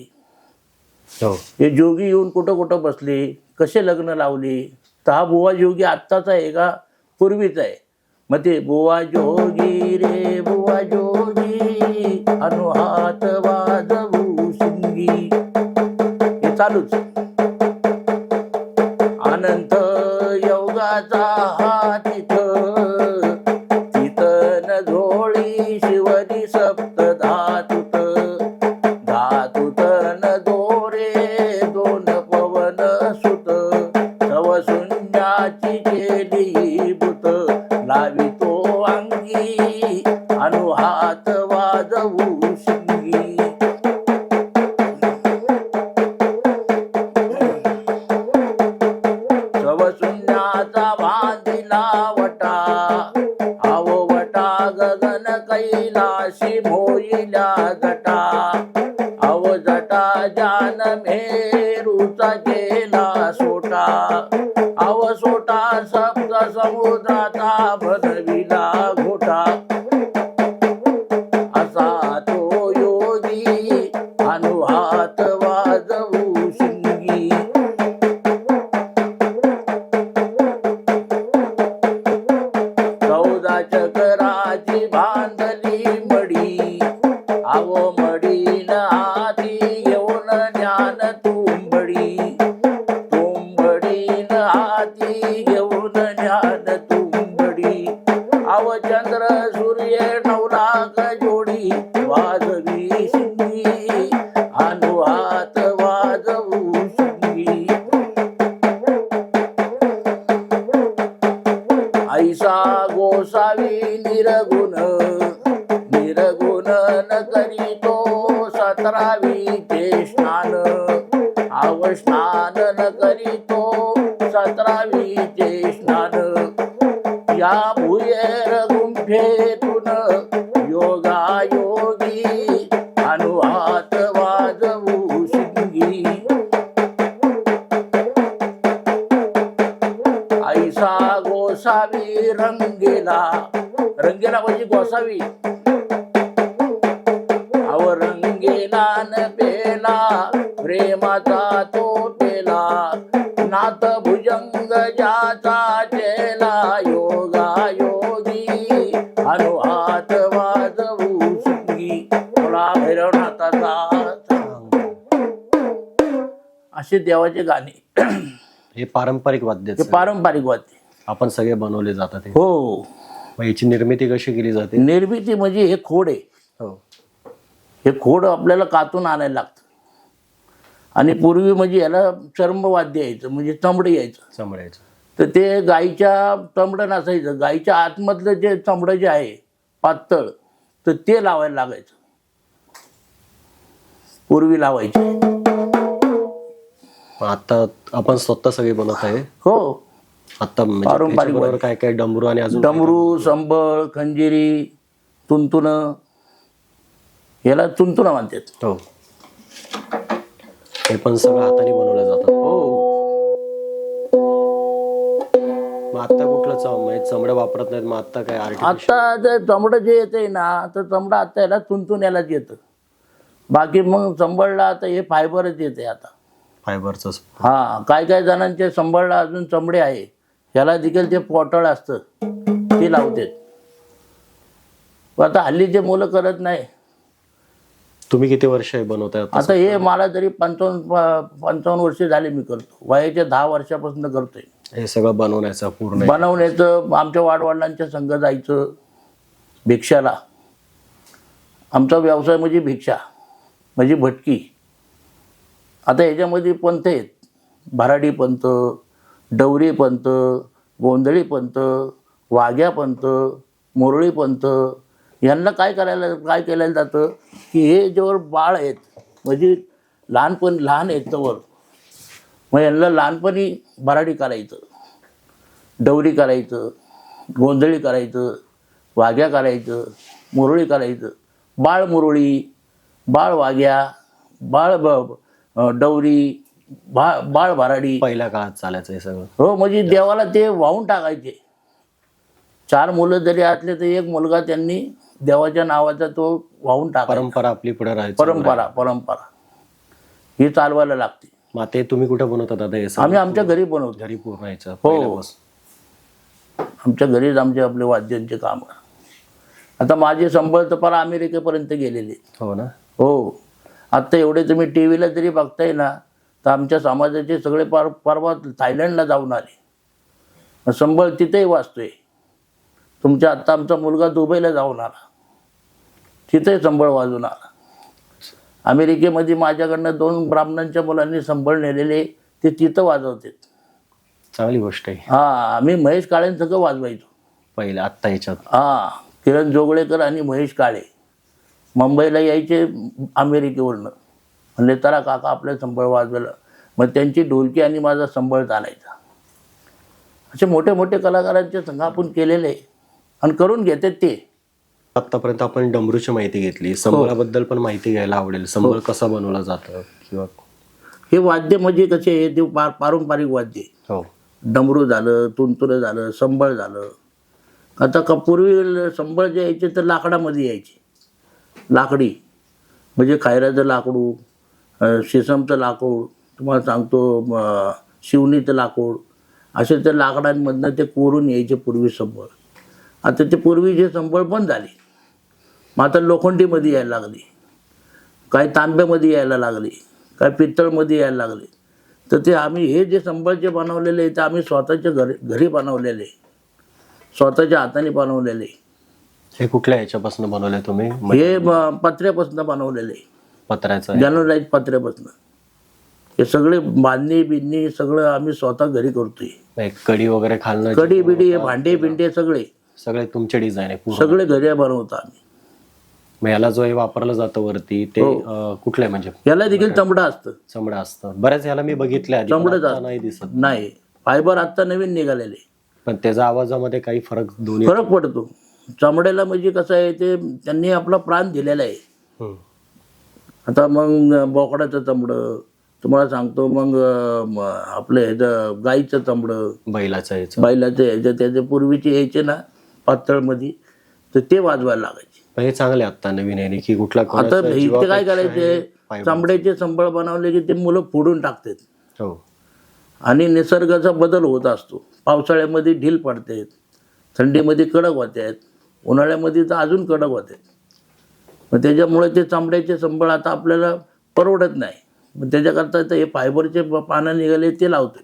हो. हे जोगी येऊन कुठं कुठं बसले, कसे लग्न लावले? तर हा बुवा जोगी आत्ताचा आहे का पूर्वीचा आहे? मग ते बुवा जोगी रे बुवा जोगी, अनुहात वाजवू शिंगी, हे चालूच. अनंत योगाचा हा तिथं, तिथं न झोळी शिवरी सप्त धातुत, धातुत न दोरे दोन पवन सुत, तव शून्याची केली भूत, लावितो अंगी अनुहात वाजवू शिंगी. शून्याचा बांधिला वटा, आव वटा गगन कैलाशी मोईल्या जटा, आव जटा जान मेरूचा गेला सोटा. सप्त समुद्राचा बनविला घोटा असा तो योगी अनुहात वाजवू शिंगी चौदा चक्राची बांधली मडी आवो मडीन हाती घेऊन ज्ञान तुंबडी तुंबडीन हाती घेऊन ज्ञान तुंबडी आव चंद्र सूर्य नवलाख जोडी वाजवी शिंगी अनुहात वाजवू शिंगी ऐसा गोसावी निर्गुण निर्गुण न करीतो 17वीचे स्नान आव स्नान न करीतो 17वीचे स्नान या भुयेर गुंफेतून योगा योगी अनुहात वाजवू शिंगी ऐसा गोसावी रंगेला रंगेला म्हणजे गोसावी अव रंगेला न पेला प्रेमाचा तो पेला नाथ भुजंग ज्याचा चेला योगा योगी अनुहात वाजवू शिंगी तुला भैरवनाथाचा असे देवाचे गाणे हे पारंपरिक वाद्य हे पारंपरिक वाद्य आपण सगळे बनवले जातात हे. हो. मग याची निर्मिती कशी केली जाते? निर्मिती म्हणजे हे खोड आहे. हो. हे खोड आपल्याला कातून आणायला लागतं आणि पूर्वी म्हणजे याला चर्मवाद्य यायचं म्हणजे चमडं यायचं चमड्याचं. तर ते गाईच्या चमडं नसायचं गाईच्या आतमधलं जे चमडं जे आहे पातळ तर ते लावायला लागायचं पूर्वी लावायचे. मग आता आपण स्वतः सगळे बनवत आहे. हो. आता म्हणजे पारंपरिक त्याच्याबरोबर काय काय डमरू आणि अजून डमरू संबळ खंजिरी तुंतुन याला तुंतुन म्हणतात. हो. हे पण सगळं हाताने बनवलं जातं. हो. मग आता कुठलं म्हणजे चमडं वापरत नाहीत. मग आता काय आर्टिफिशियल आता ते चमडं जे येते ना तर चमडं आता याला तुंतून यालाच येतं. बाकी मग संबळला आता हे फायबरच येते आता फायबरचं. हा. काय काय जणांचे संबळला अजून चमडे आहे याला देखील ते पोटळ असतं ते लावतात. पण आता हल्लीचे मुलं करत नाही. तुम्ही किती वर्ष बनवताय आता हे मला तरी 55 वर्ष झाले मी करतो. वयाच्या 10 वर्षापासून करतोय हे सगळं बनवण्याचं पूर्ण? बनवण्याचं आमच्या वाडवडिलांच्या संघ जायचं भिक्षाला. आमचा व्यवसाय म्हणजे भिक्षा म्हणजे भटकी. आता ह्याच्यामध्ये पंथ आहेत भराडी पंथ डवरी पंथ गोंधळी पंथ वाघ्या पंथ मुरळी पंथ. यांना काय केलं जातं की हे जेव्हा बाळ आहेत म्हणजे लहान आहेत तवर मग यांना लहानपणी भराडी करायचं डवरी करायचं गोंधळी करायचं वाघ्या करायचं मुरळी करायचं बाळ मुरळी बाळ वाघ्या बाळ डवरी बाळ भराडी पहिल्या काळात चालायचं हे सगळं. हो. म्हणजे देवाला ते वाहून टाकायचे. 4 मुलं जरी असले तर एक मुलगा त्यांनी देवाच्या नावाचा तो वाहून टाका. परंपरा आपली पुढे राहायची. परंपरा ही चालवायला लागते. मग ते तुम्ही कुठे बनवतात दादा हे सगळं? आम्ही आमच्या घरी बनवतो. घरी पूर्ण यायचं हो. आमच्या घरीच आमचे आपले वाद्यांचे काम. आता माझे संबळ तर फार अमेरिकेपर्यंत गेलेले. हो ना. हो. आत्ता एवढे तुम्ही टी व्हीला जरी बघताय ना तर आमच्या समाजाचे सगळे परवा थायलंडला जाऊन आले. संबळ तिथेही वाचतोय. तुमच्या आत्ता आमचा मुलगा दुबईला जाऊन आला तिथे संबळ वाजून आला. अमेरिकेमध्ये माझ्याकडनं 2 ब्राह्मणांच्या मुलांनी संबळ नेलेले ते तिथं वाजवतात. चांगली गोष्ट आहे. हा. आम्ही महेश काळेंसगळं वाजवायचो पहिले. आत्ता याच्यात हा. किरण जोगळेकर आणि महेश काळे मुंबईला यायचे अमेरिकेवरनं. म्हणले चला काका आपल्या संबळ वाजवायला. मग त्यांची ढोलकी आणि माझा संबळ चालायचा. असे मोठे मोठे कलाकारांचे संघ आपण केलेले आणि करून घेतात ते. आतापर्यंत आपण डमरूची माहिती घेतली. संबळाबद्दल पण माहिती घ्यायला आवडेल. संबळ कसा बनवला जातं किंवा हे वाद्य म्हणजे कसे आहे ते पारंपरिक वाद्य. हो. डमरू झालं, तुंतुरं झालं, संबळ झालं. आता पूर्वी संबळ जे यायचे तर लाकडामध्ये यायचे, लाकडी म्हणजे खैराचं लाकडू, शिसमचं लाकूड, तुम्हाला सांगतो शिवणीचं लाकूड, असे त्या लाकडांमधनं ते कोरून यायचे पूर्वी संबळ. आता ते पूर्वीचे संबळ बंद झाले. मग आता लोखंडीमध्ये यायला लागले, काय तांब्यामध्ये यायला लागले, काय पित्तळमध्ये यायला लागले. तर ते आम्ही हे जे संबळ जे बनवलेले ते आम्ही स्वतःच्या घरी बनवलेले, स्वतःच्या हाताने बनवलेले. हे कुठल्या ह्याच्यापासून बनवले तुम्ही? हे पत्र्यापासून बनवलेले, पत्र्याचं आहे. गॅनोलाईट पत्र्यापासून. हे सगळे बांधणी बिंदणी सगळं आम्ही स्वतः घरी करतोय. एक कडी वगैरे खालणं, कडी बिडी, हे भांडे बिंडे सगळे सगळे तुमचे डिझाईन आहे पूर्ण? सगळे घरी बनवतो आम्ही. मग याला जो हे वापरलं जातं वरती ते कुठलं आहे? म्हणजे याला देखील चमडा असतं. चमडा असतं. बऱ्याच याला मी बघितले आधी, पण चमडंच आता असतं. नाही दिसत. नाही, फायबर आता नवीन निघालेले. पण त्याच्या आवाजामध्ये काही फरक दोन्ही? फरक पडतो. चमड्याला म्हणजे कसं आहे, ते त्यांनी आपला प्राण दिलेला आहे. हम्म. आता मग बोकडाचं चमडं तुम्हाला सांगतो, मग आपलं ह्याचं गाईचं चमडं, बैलाचं याचं, बैलाचं ह्याचं, त्याचे पूर्वीचे यायचे ना पातळमध्ये, तर ते वाजवायला लागायचे. पण हे चांगले आता नवीन आहे की कुठला आता कोणाचा इथे जीवापेक्षा काय हे करायचे, फायबर. चामड्याचे संबळ बनवले की ते मुलं फोडून टाकतात. हो. आणि निसर्गाचा बदल होत असतो. पावसाळ्यामध्ये ढील पडतात, थंडीमध्ये कडक होतात, उन्हाळ्यामध्ये तर अजून कडक होतात. मग त्याच्यामुळे ते चामड्याचे संबळ आता आपल्याला परवडत नाही. मग त्याच्याकरता तर हे फायबरचे पानं निघाले ते लावतात.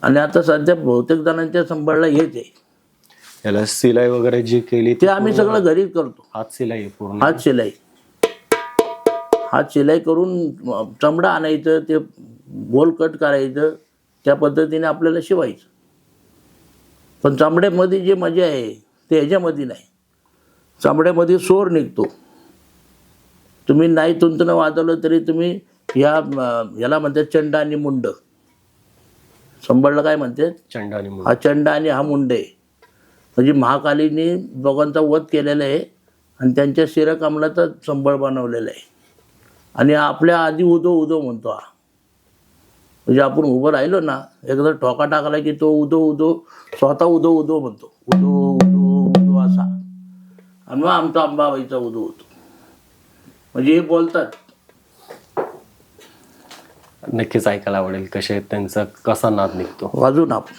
आणि आता सध्या बहुतेक जणांच्या संबळला हेच आहे. याला सिलाई वगैरे जी केली ते आम्ही सगळं घरीच करतो. हात सिलाई आहे पूर्ण? हात शिलाई, हात शिलाई करून चमडा आणायचं, ते गोल कट करायचं, त्या पद्धतीने आपल्याला शिवायचं. पण चामड्यामध्ये जी मजा आहे ते ह्याच्यामध्ये नाही. चामड्यामध्ये सोर निघतो. तुम्ही नाही तुंतनं वाजवलं तरी तुम्ही याला म्हणतात चंड आणि मुंड. संबळला काय म्हणतात? चंड आणि मुंड. हा चंड आणि हा मुंड आहे. म्हणजे महाकालीने दोघांचा वध केलेला आहे आणि त्यांच्या शिरकमलाचा संबळ बनवलेला आहे. आणि आपल्या आधी उदो उदो म्हणतो हा. म्हणजे आपण उभं राहिलो ना, एकदा ठोका टाकला की तो उदो उदो स्वतः उदो उदो म्हणतो, उदो उदो उदो असा. आणि मग आमचा अंबाबाईचा उदो होतो. म्हणजे हे बोलतात. नक्कीच ऐकायला आवडेल कसे त्यांचा कसा नाद निघतो. वाजून आपण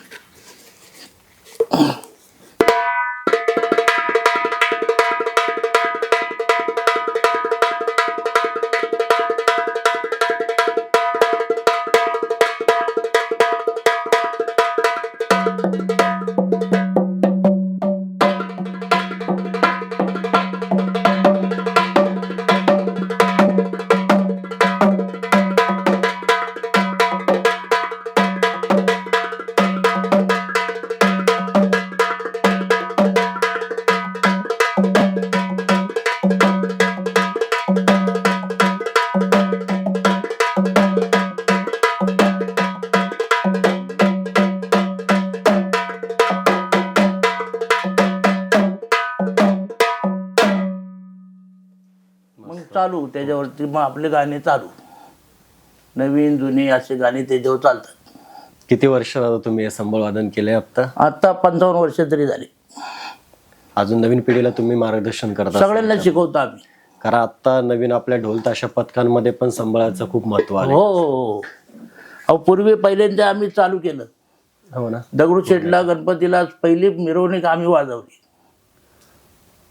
चालू त्याच्यावरती मग आपले गाणे चालू, नवीन जुने असे गाणे त्याच्यावर चालतात. किती वर्ष दादा तुम्ही हे संबळ वादन केले? आता 55 वर्ष तरी झाले. अजून नवीन पिढीला तुम्ही मार्गदर्शन करता? सगळ्यांना शिकवतो आम्ही. कारण आता नवीन आपल्या ढोल ताशा पथकांमध्ये पण संबळाचं खूप महत्व आहे. हो. अहो पूर्वी पहिल्यांदा आम्ही चालू केलं. हो ना. दगडूशेठला गणपतीला पहिली मिरवणूक आम्ही वाजवली.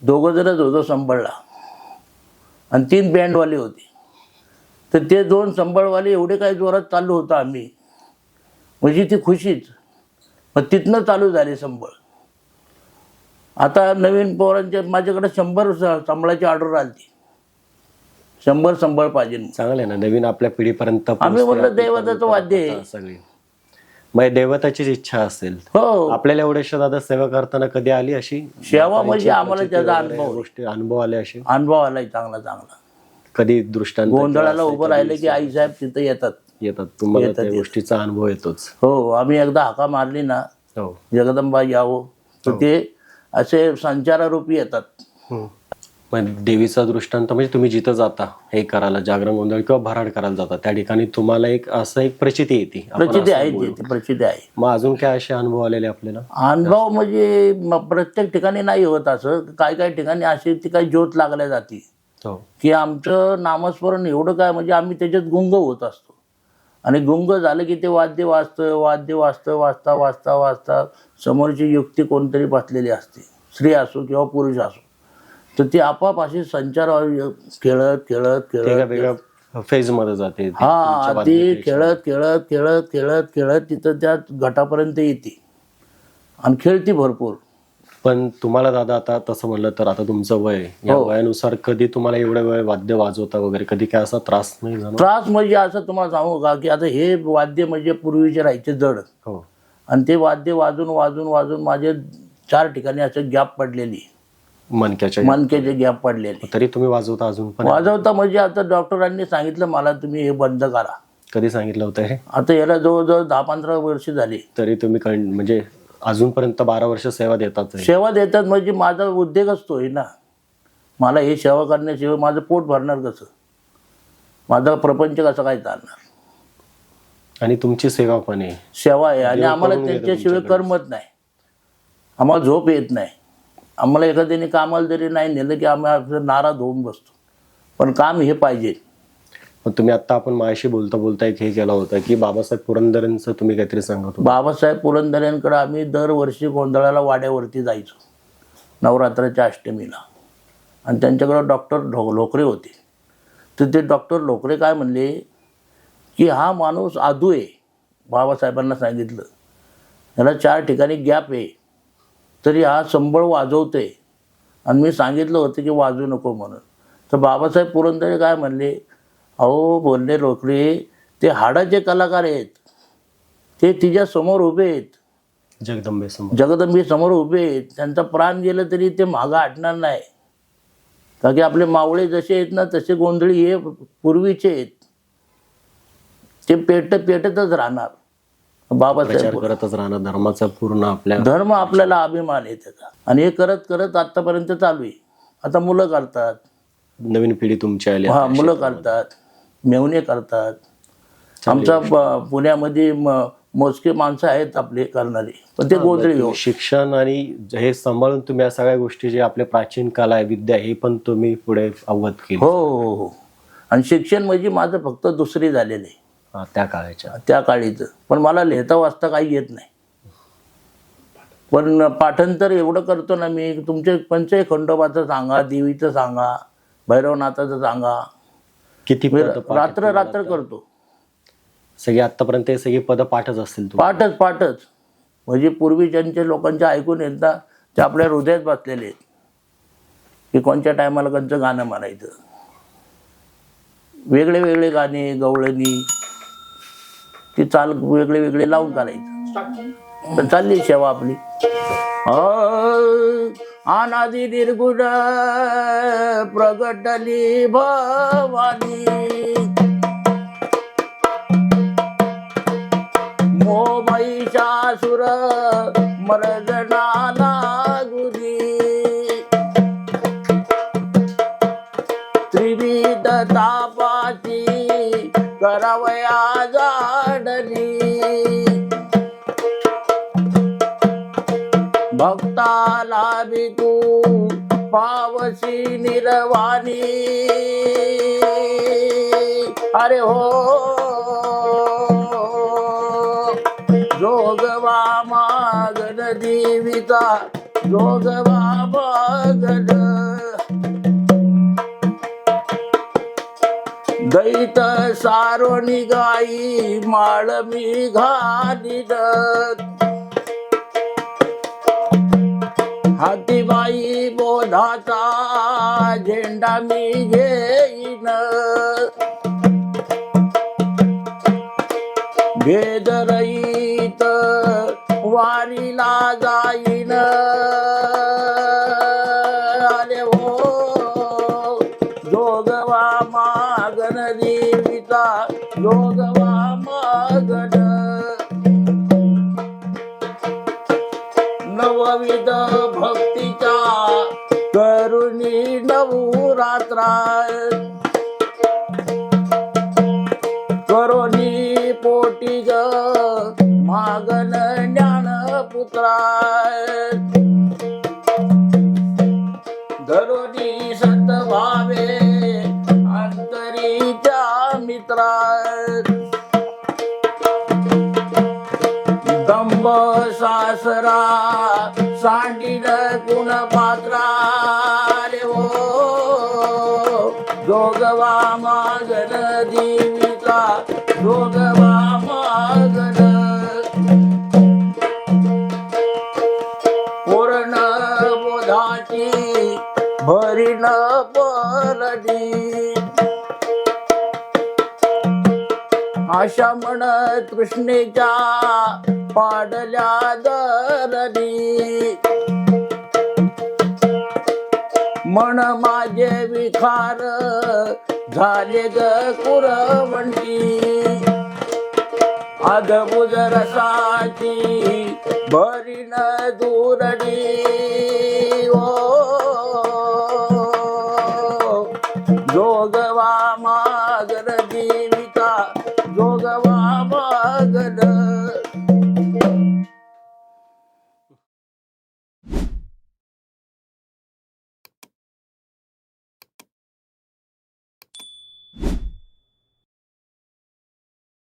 2 जणच होतो संबळला आणि 3 बँडवाले होते. तर ते 2 संबळवाले एवढे काही जोरात चालू होतं आम्ही, म्हणजे ती खुशीच. मग तिथनं चालू झाले संबळ. आता नवीन पोरांच्या माझ्याकडे 100 संबळाची ऑर्डर आली. 100 संबळ पाहिजे. चांगलं आहे ना, नवीन आपल्या पिढीपर्यंत आम्ही म्हटलं दैवताचं वाद्य आहे सगळी. मग दैवताचीच इच्छा असेल. हो. आपल्याला एवढ्याशा दादा सेवा करताना कधी आली अशी सेवा म्हणजे आम्हाला त्याचा अनुभव गोष्टी अनुभव आले असे? अनुभव आलाय चांगला चांगला. कधी दृष्टांत गोंधळाला उभं राहिलं की आईसाहेब तिथं येतात. तुम्हाला त्या गोष्टीचा अनुभव येतोच? हो. आम्ही एकदा हाका मारली ना, हो. जगदंबा यावं, तर ते असे संचारारूपी येतात. मग देवीचा दृष्टांत म्हणजे तुम्ही जिथं जाता हे करायला, जागरण गोंधळ किंवा भराड करायला जाता, त्या ठिकाणी तुम्हाला एक असं एक प्रचिती येते. आपण प्रचिती असं आहे, बोलू. ती प्रचिती आहे. मग अजून काय असे अनुभव आलेले आपल्याला? अनुभव म्हणजे प्रत्येक ठिकाणी नाही होत असं. काही काही ठिकाणी अशी ती काही ज्योत लागल्या जाते हो. की आमचं नामस्मरण एवढं काय म्हणजे आम्ही त्याच्यात गुंग होत असतो. आणि गुंग झालं की ते वाद्य वाजतं वाजता वाजता वाजता समोरची युक्ती कोणतरी बसलेली असते, स्त्री असो किंवा पुरुष असो, तर ती आपाप अशी संचार खेळत खेळत ते खेळत वेगळ्या फेज मध्ये जाते ते हा तुमच्या ती वाद्यापेक्षा. खेळत खेळत खेळत खेळत खेळत तिथं त्या गटापर्यंत येते आणि खेळती भरपूर. पण तुम्हाला दादा आता तसं म्हणलं तर आता तुमचं वय, या हो. वयानुसार कधी तुम्हाला एवढ्या वेळ वाद्य वाजवता वगैरे कधी काय असा त्रास नाही झाला? त्रास म्हणजे असं तुम्हाला सांगू का की आता हे वाद्य म्हणजे पूर्वीचे राहायचे जड, हो. आणि ते वाद्य वाजून वाजून वाजून माझे 4 ठिकाणी असं गॅप पडलेली, मनक्याचे गॅप पडलेले. तरी तुम्ही वाजवता अजून पण? वाजवता म्हणजे आता डॉक्टरांनी सांगितलं मला तुम्ही हे बंद करा. कधी सांगितलं होतं हे? आता याला जवळजवळ 10-15 वर्ष झाली. तरी तुम्ही म्हणजे अजूनपर्यंत 12 वर्ष सेवा देतात? सेवा देतात म्हणजे माझा उद्योगच तो आहे ना. मला हे सेवा करण्याशिवाय माझं पोट भरणार कसं, माझा प्रपंच कसं काय चालणार. आणि तुमची सेवा पण आहे, सेवा आहे आणि देव आम्हाला करून घेतो त्यांच्याशिवाय तुमच्याकडे. करमत नाही, आम्हाला झोप येत नाही. आम्हाला एखाद्याने कामाला जरी नाही नेलं की आम्ही आपलं नाराज होऊन बसतो, पण काम हे पाहिजे. पण तुम्ही आता आपण माझ्याशी बोलता बोलता एक हे केलं होतं की बाबासाहेब पुरंदरेंचं तुम्ही काहीतरी सांगत होता. बाबासाहेब पुरंदरेंकडे आम्ही दरवर्षी गोंधळाला वाड्यावरती जायचो नवरात्राच्या अष्टमीला, आणि त्यांच्याकडे डॉक्टर लोकरे होते. तर ते डॉक्टर लोकरे काय म्हणले की हा माणूस आदू आहे. बाबासाहेबांना सांगितलं याला 4 ठिकाणी गॅप आहे, तरी हा संबळ वाजवतोय, आणि मी सांगितलं होतं की वाजवू नको म्हणून. तर बाबासाहेब पुरंदरे काय म्हणले, अहो बोलले लोकरे, ते हाडाचे कलाकार आहेत, ते तिच्या समोर उभे आहेत, जगदंबे समोर उभे आहेत, त्यांचा प्राण गेलं तरी ते मागं हटणार नाही. कारण की आपले मावळे जसे आहेत ना तसे गोंधळी हे पूर्वीचे आहेत, ते पेटतच राहणार. बाबासाहेब करतच राहणार धर्माचा पूर्ण आपल्या धर्म आपल्याला अभिमान आहे त्याचा, आणि हे करत करत आतापर्यंत चालू आहे. आता मुलं करतात, नवीन पिढी तुमची आली. हा मुलं करतात, मेवणे करतात. आमचा पुण्यामध्ये मोजके माणसं आहेत आपले करणारे, पण ते गोंधळी हो. शिक्षण आणि हे सांभाळून तुम्ही या सगळ्या गोष्टी जे आपले प्राचीन कला आहे, विद्या, हे पण तुम्ही पुढे अवगत केली. हो हो हो. आणि शिक्षण म्हणजे माझं फक्त 2री झालेलं आहे त्या काळाच्या, त्या काळीचं. पण मला लिहिता वाचता काही येत नाही, पण पाठांतर एवढं करतो ना मी. तुमचे पंचही खंडोबाचं सांगा, देवीचं सांगा, भैरवनाथाचं सांगा, किती रात्र रात्र करतो. सगळी आतापर्यंत हे सगळी पद पाठच असतील? पाठच म्हणजे पूर्वीच्यांच्या लोकांच्या ऐकून येत ना, ते आपल्या हृदयात बसलेले आहेत की कोणत्या टायमाला कोणतं गाणं म्हणायचं. वेगळे वेगळे गाणे गवळणी ती चाल वेगळे वेगळे लावून करायचं, तर चालली सेवा आपली. अनादि निर्गुण प्रगटली भवानी, महिषासुर मर्दना लागुनी, त्रिविध तापाची करावया जाडली, भक्ताला बी तू पावसी निर्वाणी. अरे हो जोगवा मागन देवीचा, जोगवा मागन दैत सारोणी गाई माळ मी घालीन, हातीबाई बोधाचा झेंडा मी घेईन, भेद रहित वारीला जाईन. आले हो जोगवा मागन देवीचा, जोगवा मागन नवविध भक्तीचा करू करुणी नवरात्रा करुणी पोटी ग मागन ज्ञानपुत्रा धरुणी संत भावे अंतरीच्या मित्रा दंभ सासरा सांडीन गुण पात्रा रे हो जोगवा मागन देवीचा जोगवा मागन पूर्ण बोधाची भरीन पलडी आशा म्हण कृष्णेच्या पाडल्या दरडी मन माझे विखार झाले ग कुरवंटी अदबुज रसाची भरीन दुरडी ओ जोगवा मागर